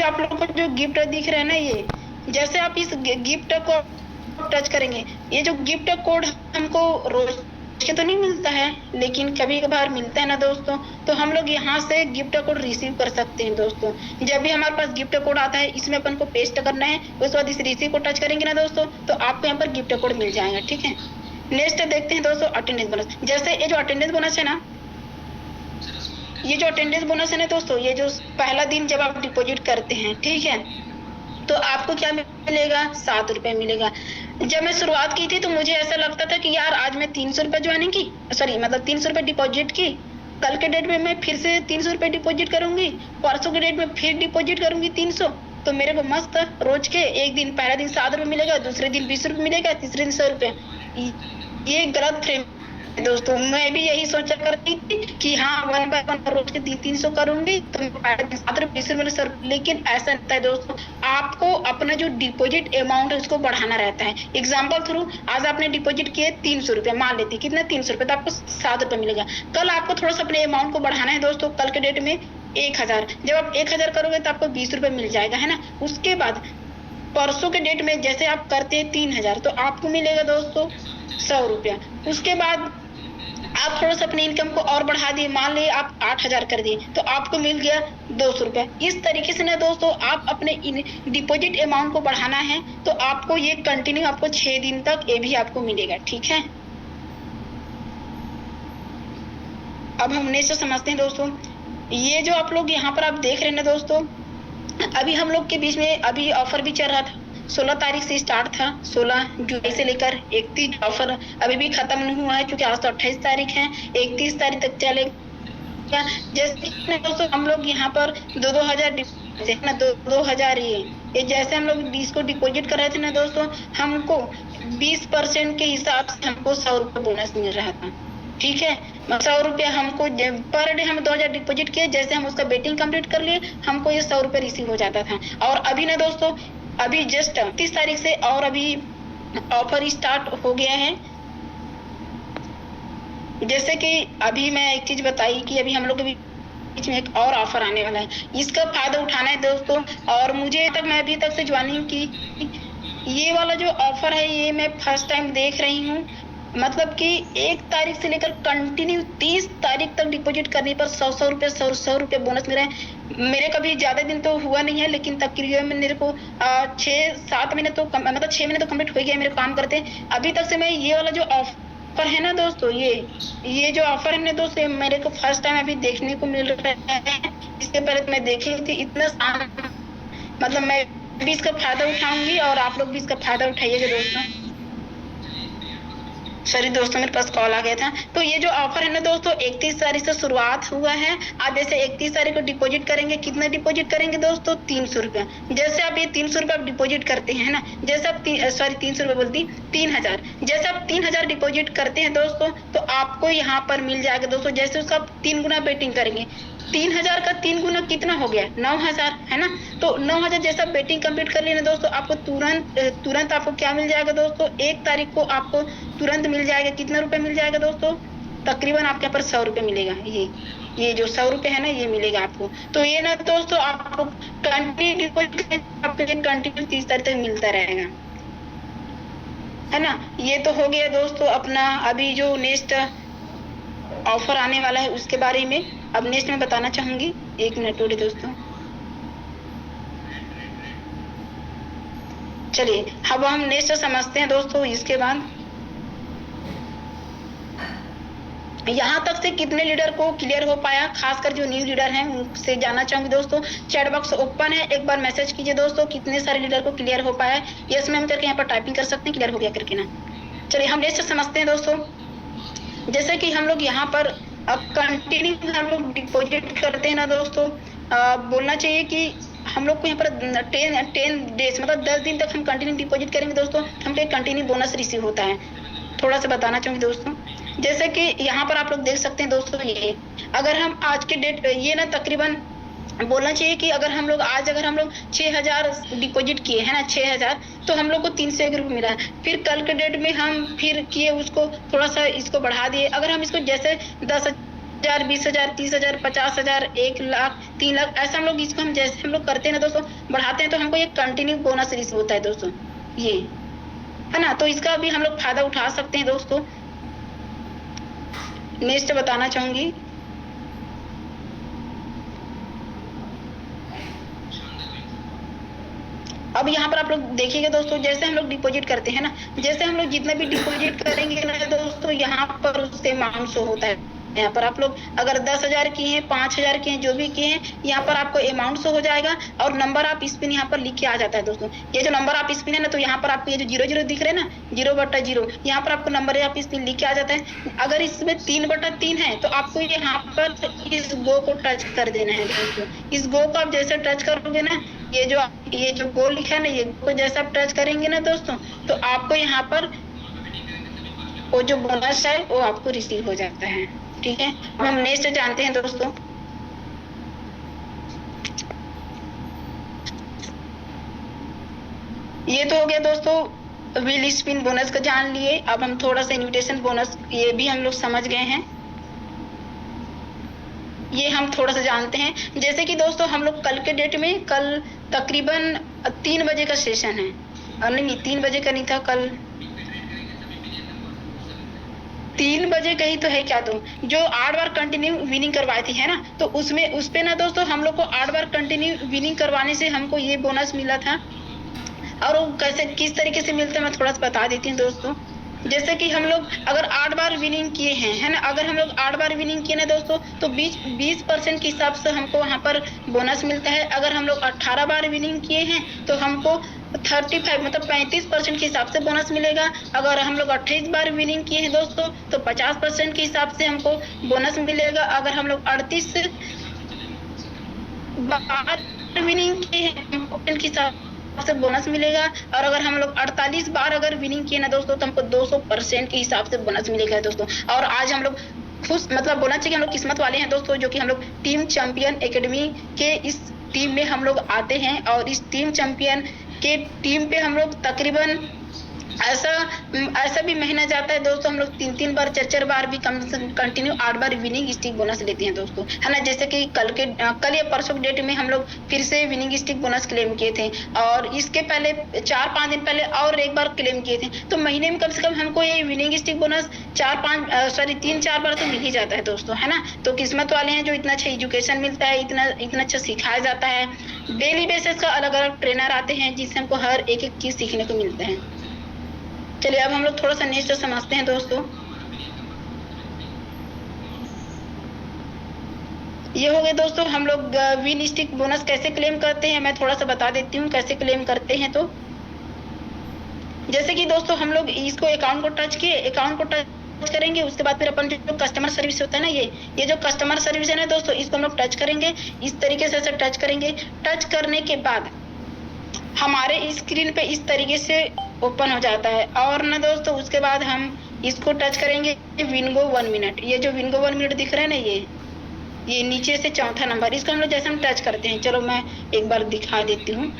आप लोगों को जो गिफ्ट दिख रहा है ना, ये जैसे आप इस गिफ्ट को टच करेंगे, ये जो गिफ्ट कोड हमको रोज के तो नहीं मिलता है, लेकिन कभी कभार मिलता है ना दोस्तों, तो हम लोग यहाँ से गिफ्ट कोड रिसीव कर सकते हैं दोस्तों। जब भी हमारे पास गिफ्ट कोड आता है, इसमें अपन को पेस्ट करना है, उसके बाद इस रिसीव को टच करेंगे ना दोस्तों, तो आपको यहाँ पर गिफ्ट कोड मिल जाएगा। ठीक है, नेक्स्ट देखते हैं दोस्तों अटेंडेंस बोनस। जैसे ये जो अटेंडेंस बोनस है ना, ये जो अटेंडेंस बोनस है ना दोस्तों, ये जो पहला दिन जब आप डिपॉजिट करते हैं, ठीक है, तो आपको क्या मिलेगा, 7 रुपए मिलेगा। जब मैं शुरुआत की थी तो मुझे ऐसा लगता था कि यार आज मैं 300 रुपए ज्वाइनिंग की, सॉरी मतलब 300 रुपए डिपॉजिट की, कल के डेट में मैं फिर से 300 रुपए डिपॉजिट करूंगी, परसों के डेट में फिर डिपॉजिट करूंगी 300। तो मेरे को मस्त रोज के एक दिन, पहला दिन 7 रुपए मिलेगा, दूसरे दिन 20 रुपए मिलेगा, तीसरे दिन 100 रुपए। ये गलत फ्रेम दोस्तों, मैं भी यही सोचा करती थी कि हाँ 1 बाय 1 रोज के 300 करूंगी तो 7 रुपए 20 रुपए सर, लेकिन ऐसा नहीं है दोस्तों। आपको अपना जो डिपॉजिट अमाउंट है उसको बढ़ाना रहता है। एग्जाम्पल थ्रू, आज आपने डिपॉजिट किए 300 रुपए, मान लेते कितना 300 रुपए, तो आपको 7 रुपए मिलेगा। कल आपको थोड़ा सा अपने अमाउंट को बढ़ाना है दोस्तों, कल के डेट में 1000, जब आप 1000 करोगे तो आपको 20 रुपए मिल जाएगा, है ना। उसके बाद परसों के डेट में जैसे आप करते हैं 3000, तो आपको मिलेगा दोस्तों 100 रुपया। उसके बाद आप थोड़ा सा अपनी इनकम को और बढ़ा दिए, मान लीजिए आप 8000 कर दिए, तो आपको मिल गया 200 रुपया। इस तरीके से ना दोस्तों, आप अपने डिपॉजिट अमाउंट को बढ़ाना है तो आपको ये कंटिन्यू, आपको 6 दिन तक ये भी आपको मिलेगा। ठीक है, अब हम नेक्स्ट समझते हैं दोस्तों। ये जो आप लोग यहाँ पर आप देख रहे हैं ना दोस्तों, अभी हम लोग के बीच में अभी ऑफर भी चल रहा था, 16 तारीख से स्टार्ट था, 16 जुलाई से लेकर 31 ऑफर अभी भी खत्म नहीं हुआ है, क्योंकि आज तो 28 तारीख है, 31 तारीख तक चलेगा। जैसे दोस्तों हम लोग यहाँ पर 2-2000 ना 2-2000 ये जैसे हम लोग 20 को डिपॉजिट कर रहे थे ना दोस्तों, हमको 20% के हिसाब से हमको 100 रुपये बोनस मिल रहा था। ठीक है, 100 रुपया हमको पर डे, हम 2000 डिपॉजिट किए, जैसे हम उसका बेटिंग कंप्लीट कर लिए, हमको ये 100 रुपये रिसीव हो जाता था। और अभी ना दोस्तों, अभी जस्ट 30 तारीख से और अभी ऑफर स्टार्ट हो गया है। जैसे कि अभी मैं एक चीज बताई कि अभी हम लोग के बीच में एक और ऑफर आने वाला है, इसका फायदा उठाना है दोस्तों। और मुझे तक, मैं अभी तक से ज्वाइनिंग की, ये वाला जो ऑफर है ये मैं फर्स्ट टाइम देख रही हूँ। मतलब कि 1 तारीख से लेकर कंटिन्यू 30 तारीख तक डिपॉजिट करने पर 100 रुपये 100 रुपये बोनस मिल रहा है। मेरे कभी ज्यादा दिन तो हुआ नहीं है, लेकिन तकरीबन मेरे को 6-7 महीने तो मतलब 6 महीने तो कम्प्लीट हो गया मेरे काम करते। अभी तक से मैं ये वाला जो ऑफर है ना दोस्तों, ये जो ऑफर है ना दोस्तों, मेरे को फर्स्ट टाइम अभी देखने को मिल रहा है। इसके पहले तो मैं देखी थी इतना, मतलब मैं भी इसका फायदा उठाऊंगी और आप लोग भी इसका फायदा उठाइएगा दोस्तों। सॉरी दोस्तों, मेरे पास कॉल आ गया था। तो ये जो ऑफर है ना दोस्तों, 31 तारीख से शुरुआत हुआ है। आप जैसे 31 तारीख को डिपॉजिट करेंगे, कितना डिपॉजिट करेंगे दोस्तों, 300 रुपया। जैसे आप ये 300 रुपया डिपॉजिट करते हैं ना, जैसे आप 300 रुपये बोलती 3000, जैसे आप 3000 डिपॉजिट करते हैं दोस्तों, तो आपको यहाँ पर मिल जाएगा दोस्तों, जैसे उसका 3 गुना बेटिंग करेंगे, 3000 का 3 गुना कितना हो गया, 9000, है ना। तो 9000 जैसा बेटिंग कंप्लीट कर लेना दोस्तों, आपको तुरंत आपको क्या मिल जाएगा दोस्तों, 1 तारीख को आपको तुरंत मिल जाएगा। कितना रुपए मिल जाएगा दोस्तों, तकरीबन आपके यहाँ पर 100 रुपए मिलेगा। ये जो 100 रुपए है ना, ये मिलेगा आपको। तो ये ना दोस्तों, आपको कंटिन्यू 30 तारीख तक मिलता रहेगा, है ना। ये तो हो गया दोस्तों अपना अभी जो नेक्स्ट ऑफर आने वाला है उसके बारे में। अब नेक्स्ट मैं बताना चाहूंगी, 1 मिनट थोड़ी दोस्तों। चलिए अब हम नेक्स्ट समझते हैं दोस्तों। इसके बाद यहाँ तक से कितने लीडर को क्लियर हो पाया, खासकर जो न्यू लीडर हैं उनसे जानना चाहूंगी दोस्तों। चैट बॉक्स ओपन है, एक बार मैसेज कीजिए दोस्तों, कितने सारे लीडर को क्लियर हो पाया। यस मैम करके यहाँ पर टाइपिंग कर सकते हैं, क्लियर हो गया करके ना। चलिए हम नेक्स्ट समझते हैं दोस्तों। जैसे कि हम लोग यहाँ पर कंटिन्यू हम लोग डिपॉजिट करते हैं ना दोस्तों, बोलना चाहिए कि हम लोग को यहाँ पर 10 डेज मतलब 10 दिन तक हम कंटिन्यू डिपॉजिट करेंगे दोस्तों, हमको एक कंटिन्यू बोनस रिसीव होता है। थोड़ा सा बताना चाहूँगी दोस्तों, जैसे कि यहाँ पर आप लोग देख सकते हैं दोस्तों, ये अगर हम आज के डेट, ये ना तकरीबन बोलना चाहिए कि अगर हम लोग 6000 डिपॉजिट किए है ना, 6000, तो हम लोग को 301 रुपये मिला। फिर कल के डेट में हम फिर किए उसको थोड़ा सा इसको बढ़ा दिए, अगर हम इसको जैसे 10 10,000, 20,000, 30,000, 50,000, 1,00,000, 3,00,000, ऐसा हम लोग इसको हम जैसे हम लोग करते हैं ना दोस्तों, बढ़ाते हैं तो हमको ये कंटिन्यू बोनस रिसीव होता है दोस्तों, ये है ना। तो इसका भी हम लोग फायदा उठा सकते हैं दोस्तों। नेक्स्ट बताना चाहूंगी, अब यहाँ पर आप लोग देखिएगा दोस्तों, जैसे हम लोग डिपॉजिट करते हैं ना, जैसे हम लोग जितना भी डिपॉजिट करेंगे ना दोस्तों, यहाँ पर उससे अमाउंट शो होता है। यहाँ पर आप लोग अगर 10,000 किए हैं, 5,000 किए हैं, जो भी किए हैं, यहाँ पर आपको अमाउंट शो हो जाएगा और नंबर आप स्पिन यहाँ पर लिख के आ जाता है दोस्तों। ये जो नंबर आप स्पिन है ना, तो यहाँ पर आपको ये जो 0 दिख रहे हैं ना, 0/0, यहाँ पर आपको नंबर आप स्पिन लिख के आ जाता है। अगर इसमें 3/3 है तो आपको यहाँ पर इस गो को टच कर देना है दोस्तों। इस गो को आप जैसे टच करोगे ना, ये जो गो लिखा है ना, ये को जैसे आप टच करेंगे ना दोस्तों, तो आपको यहाँ पर वो जो बोनस है वो आपको रिसीव हो जाता है। ठीक है, अब हम नेक्स्ट जानते हैं दोस्तों। ये तो हो गया दोस्तों व्हील स्पिन बोनस का जान लिए। अब हम थोड़ा सा इनविटेशन बोनस ये भी हम लोग समझ गए हैं, ये हम थोड़ा सा जानते हैं। जैसे कि दोस्तों हम लोग कल के डेट में, कल तकरीबन 3 बजे का सेशन है, नहीं 3 बजे का नहीं था, कल 3 बजे कहीं तो है क्या, तो जो 8 बार कंटिन्यू विनिंग करवाई थी है ना, तो उसमें उस पे ना दोस्तों हम लोग को 8 बार कंटिन्यू विनिंग करवाने से हमको ये बोनस मिला था। और वो कैसे किस तरीके से मिलता है मैं थोड़ा सा बता देती हूँ दोस्तों। जैसे कि हम लोग अगर 8 बार विनिंग किए हैं, है ना, अगर हम लोग 8 बार विनिंग किए ना दोस्तों, तो 20% के हिसाब से हमको वहाँ पर बोनस मिलता है। अगर हम लोग 18 बार विनिंग किए हैं तो हमको 35 मतलब 35% के हिसाब से बोनस मिलेगा। अगर हम लोग 28 बार विनिंग किए हैं दोस्तों, तो 50% के हिसाब से हमको बोनस मिलेगा। अगर हम लोग 38 बार विनिंग किए हैं, हमको के हिसाब से बोनस मिलेगा। और अगर हम लोग 48 बार अगर विनिंग किए ना दोस्तों, तो हमको 200% के हिसाब से बोनस मिलेगा दोस्तों। और आज हम लोग खुश मतलब बोलना चाहिए कि हम लोग किस्मत वाले हैं दोस्तों, जो कि हम लोग टीम चैंपियन एकेडमी के इस टीम में हम लोग आते हैं। और इस टीम चैंपियन के टीम पे हम लोग तकरीबन ऐसा भी महीना जाता है दोस्तों, हम लोग 3 बार 4 बार भी कम से कम कंटिन्यू 8 बार विनिंग स्टिक बोनस लेते हैं दोस्तों, है ना। जैसे कि कल या परसों डेट में हम लोग फिर से विनिंग स्टिक बोनस क्लेम किए थे, और इसके पहले 4-5 दिन पहले और एक बार क्लेम किए थे। तो महीने में कम से कम हमको ये विनिंग स्टिक बोनस 3-4 बार तो मिल ही जाता है दोस्तों, है ना। तो किस्मत वाले हैं जो इतना अच्छा एजुकेशन मिलता है, इतना अच्छा सिखाया जाता है। डेली बेसिस का अलग अलग ट्रेनर आते हैं जिससे हमको हर एक चीज सीखने को मिलता है। चलिए अब हम लोग थोड़ा सा नेक्स्ट समझते हैं दोस्तों। ये हो गए दोस्तों हम लोग विन स्टिक बोनस कैसे क्लेम करते हैं, मैं थोड़ा सा बता देती हूँ कैसे क्लेम करते हैं। तो जैसे कि दोस्तों हम लोग इसको अकाउंट को टच करेंगे, उसके बाद फिर अपन जो कस्टमर सर्विस होता है ना, ये जो कस्टमर सर्विस है ना दोस्तों, इसको हम लोग टच करेंगे। इस तरीके से टच करेंगे। टच करने के बाद हमारे स्क्रीन पे इस तरीके से ओपन हो जाता है। और ना दोस्तों उसके बाद हम इसको टच करेंगे विनगो 1 मिनट। ये जो विनगो 1 मिनट दिख रहा है ना, ये नीचे से चौथा नंबर, इसको हम लोग जैसे हम टच करते हैं, चलो मैं एक बार दिखा देती हूँ।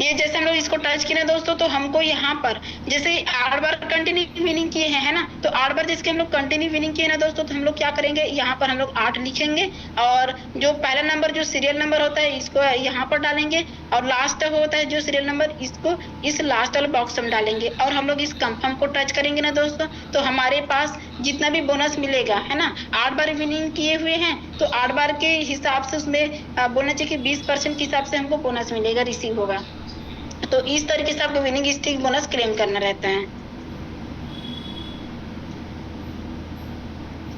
ये जैसे हम लोग इसको टच किए ना दोस्तों, तो हमको यहाँ पर जैसे 8 बार कंटिन्यू विनिंग किए हैं, है ना, तो 8 बार जिसके हम लोग कंटिन्यू विनिंग किए ना दोस्तों, तो हम लोग क्या करेंगे, यहाँ पर हम लोग 8 लिखेंगे। और जो पहला नंबर जो सीरियल नंबर होता है इसको यहाँ पर डालेंगे, और लास्ट होता है जो सीरियल नंबर, इसको इस लास्ट वाले बॉक्स में डालेंगे। और हम लोग इस कंफर्म को टच करेंगे ना दोस्तों, तो हमारे पास जितना भी बोनस मिलेगा, है ना, 8 बार विनिंग किए हुए हैं तो 8 बार के हिसाब से उसमें बोलना चाहिए कि 20% के हिसाब से हमको बोनस मिलेगा, रिसीव होगा। तो इस तरीके से आपको विनिंग स्टिक बोनस क्लेम करना रहता है।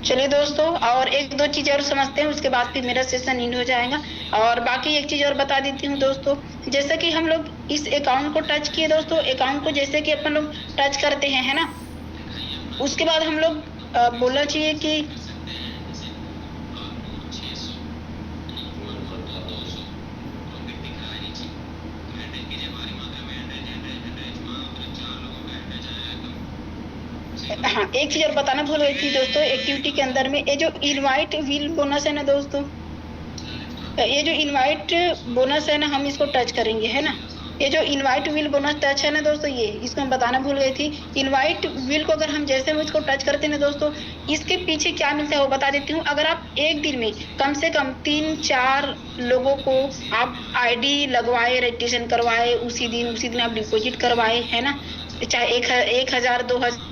चलिए दोस्तों और 1-2 चीज और समझते हैं, उसके बाद फिर मेरा सेशन एंड हो जाएगा। और बाकी एक चीज और बता देती हूँ दोस्तों, जैसे कि हम लोग इस अकाउंट को टच किए दोस्तों, अकाउंट को जैसे कि अपन लोग टच करते हैं, है ना, उसके बाद हम लोग बोलना चाहिए कि हाँ, एक चीज और बताना भूल गई थी दोस्तों, एक्टिविटी के अंदर में ये जो इनवाइट व्हील बोनस है ना दोस्तों, ये जो इनवाइट बोनस है ना, हम इसको टच करेंगे, है ना, ये जो इनवाइट व्हील बोनस टच है ना दोस्तों, ये इसको मैं बताना भूल गई थी। इनवाइट व्हील को अगर हम जैसे हम इसको टच करते हैं ना दोस्तों, इसके पीछे क्या मिलता है वो बता देती हूँ। अगर आप एक दिन में कम से कम 3-4 लोगों को आप आईडी लगवाए, रजिस्ट्रेशन करवाए, उसी दिन आप डिपॉजिट करवाए, है ना, चाहे 1,000 2,000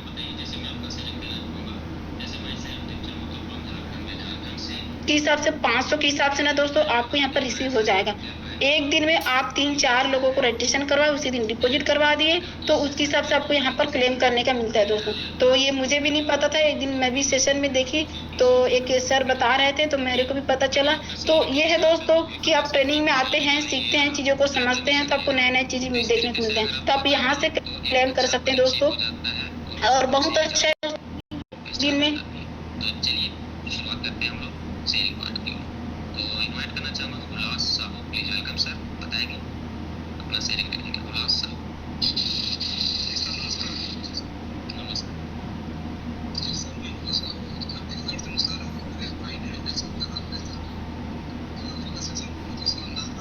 के हिसाब से, 500 के हिसाब से ना दोस्तों आपको यहाँ पर रिसीव हो जाएगा। एक दिन में आप 3-4 लोगों को रजिस्ट्रेशन करवाए, उसी दिन डिपॉजिट करवा दिए, तो उसके हिसाब से आपको यहाँ पर क्लेम करने का मिलता है दोस्तों। तो ये मुझे भी नहीं पता था, एक दिन मैं भी सेशन में देखी तो एक सर बता रहे थे तो मेरे को भी पता चला। तो ये है दोस्तों कि आप ट्रेनिंग में आते हैं, सीखते हैं, चीज़ों को समझते हैं, तो आपको नए चीज़ें देखने को मिलते हैं, तो आप यहाँ से क्लेम कर सकते हैं दोस्तों। और बहुत अच्छा है दिन में। चलिए शुरुआत करते हैं हम लोग शेयरिंग पार्ट की। तो इनवाइट करना चाहूँगा उल्लास साहब, प्लीज वेलकम सर, बताएंगे अपना शेयरिंग टेक्निक। उल्लास साहब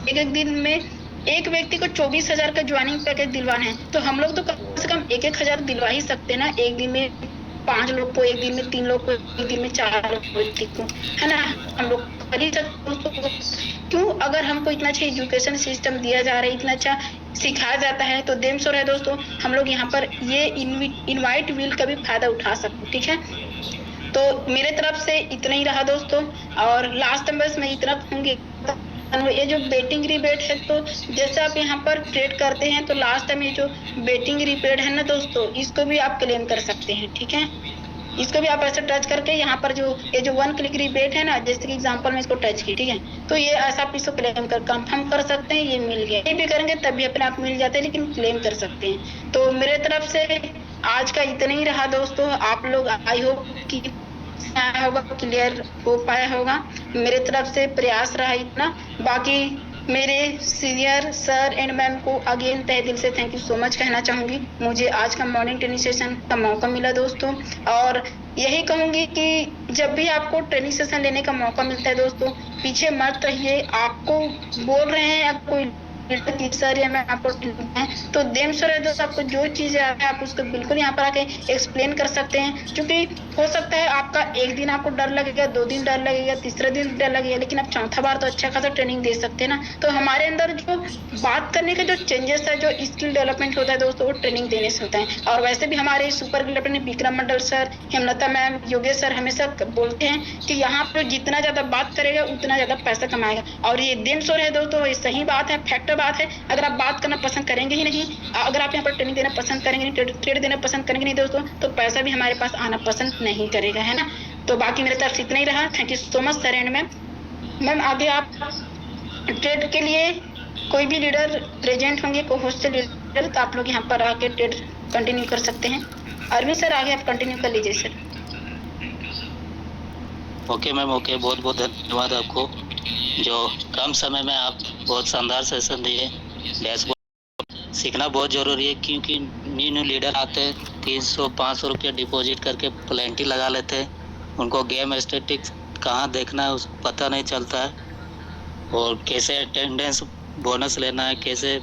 एक दिन में एक व्यक्ति को 24,000 का ज्वाइनिंग पैकेज दिलवाना है, तो हम लोग तो कम से कम 1,000 दिलवा ही सकते हैं ना। एक दिन में 5 लोग को, एक दिन में 3 लोग को, एक दिन में 4 व्यक्ति को, है ना, हम लोग कर ही सकते। क्यों? अगर हमको इतना अच्छा एजुकेशन सिस्टम दिया जा रहा है, इतना अच्छा सिखाया जाता है, तो देम श्योर है दोस्तों हम लोग यहाँ पर ये इनवाइट व्हील का भी फायदा उठा सकते। ठीक है, तो मेरे तरफ से इतना ही रहा दोस्तों। और लास्ट में बस मैं इतना कहूँगी, ये जो बेटिंग रिबेट है, तो जैसे आप यहाँ पर ट्रेड करते हैं तो लास्ट टाइम ये जो बेटिंग रिबेट है ना दोस्तों, इसको भी आप क्लेम कर सकते हैं। ठीक है, इसको भी आप ऐसे टच करके यहाँ पर जो ये जो 1 क्लिक रिबेट है ना, जैसे कि एग्जांपल में इसको टच की, ठीक है, तो ये ऐसा आप इसको क्लेम कर कंफर्म कर सकते हैं। ये मिल गया, ये भी करेंगे तब भी अपने आप मिल जाते हैं, लेकिन क्लेम कर सकते हैं। तो मेरे तरफ से आज का इतना ही रहा दोस्तों। आप लोग आई होप कि आया होगा, क्लियर हो पाया होगा। मेरे तरफ से प्रयास रहा इतना। बाकी मेरे सीनियर सर एंड मैम को अगेन तहे दिल से थैंक यू सो मच कहना चाहूँगी। मुझे आज का मॉर्निंग ट्रेनिंग सेशन का मौका मिला दोस्तों, और यही कहूँगी कि जब भी आपको ट्रेनिंग सेशन लेने का मौका मिलता है दोस्तों, पीछे मत रहिए। आपको बोल रहे हैं आपको सर या मैं आपको तो देम सर है दोस्तों, आपको जो चीज़ें आए आप उसको बिल्कुल यहाँ पर आके एक्सप्लेन कर सकते हैं। क्योंकि हो सकता है आपका एक दिन आपको डर लगेगा, 2 दिन डर लगेगा, तीसरे दिन डर लगेगा, लेकिन आप चौथा बार तो अच्छा खासा ट्रेनिंग दे सकते हैं ना। तो हमारे अंदर जो बात करने का जो चेंजेस है, जो स्किल डेवलपमेंट होता है दोस्तों, वो ट्रेनिंग देने से होता है। और वैसे भी हमारे super lieutenant Vikram Mandal sir, Hemlata ma'am, Yogesh sir हमेशा बोलते हैं कि यहाँ पर जितना ज़्यादा बात करेगा उतना ज़्यादा पैसा कमाएगा। और ये देम सर है दोस्तों, ये सही बात है, फैक्टर बात है। अगर आप बात करना पसंद करेंगे ही नहीं, अगर आप यहाँ पर ट्रेनिंग देना पसंद करेंगे नहीं, ट्रेड देना पसंद करेंगे नहीं दोस्तों, तो पैसा भी हमारे पास आना पसंद नहीं करेगा, है ना। तो बाकी मेरे तरफ से इतना ही रहा। Thank you so much sir and ma'am. Ma'am आगे आप ट्रेड के लिए कोई भी लीडर प्रेजेंट होंगे, को होस्ट लीडर, तो आप लोग यहाँ पर आके ट्रेड कंटिन्यू कर सकते हैं। अरविंद सर आगे आप कंटिन्यू कर लीजिए सर। ओके मैम, ओके, बहुत बहुत धन्यवाद आपको, जो कम समय में आप बहुत शानदार सेशन दिए। डैशबोर्ड सीखना बहुत ज़रूरी है, क्योंकि न्यू लीडर आते हैं, 300-500 रुपये डिपॉजिट करके प्लेंटी लगा लेते हैं। उनको गेम स्टेटिक्स कहाँ देखना है उसको पता नहीं चलता है, और कैसे अटेंडेंस बोनस लेना है, कैसे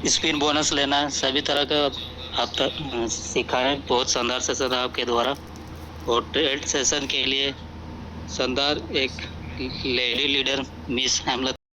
स्पिन बोनस लेना है, सभी तरह का आप तक सिखाएँ। बहुत शानदार सेशन है आपके द्वारा। और ट्रेड सेशन के लिए शानदार एक लेडी लीडर मिस हेमलता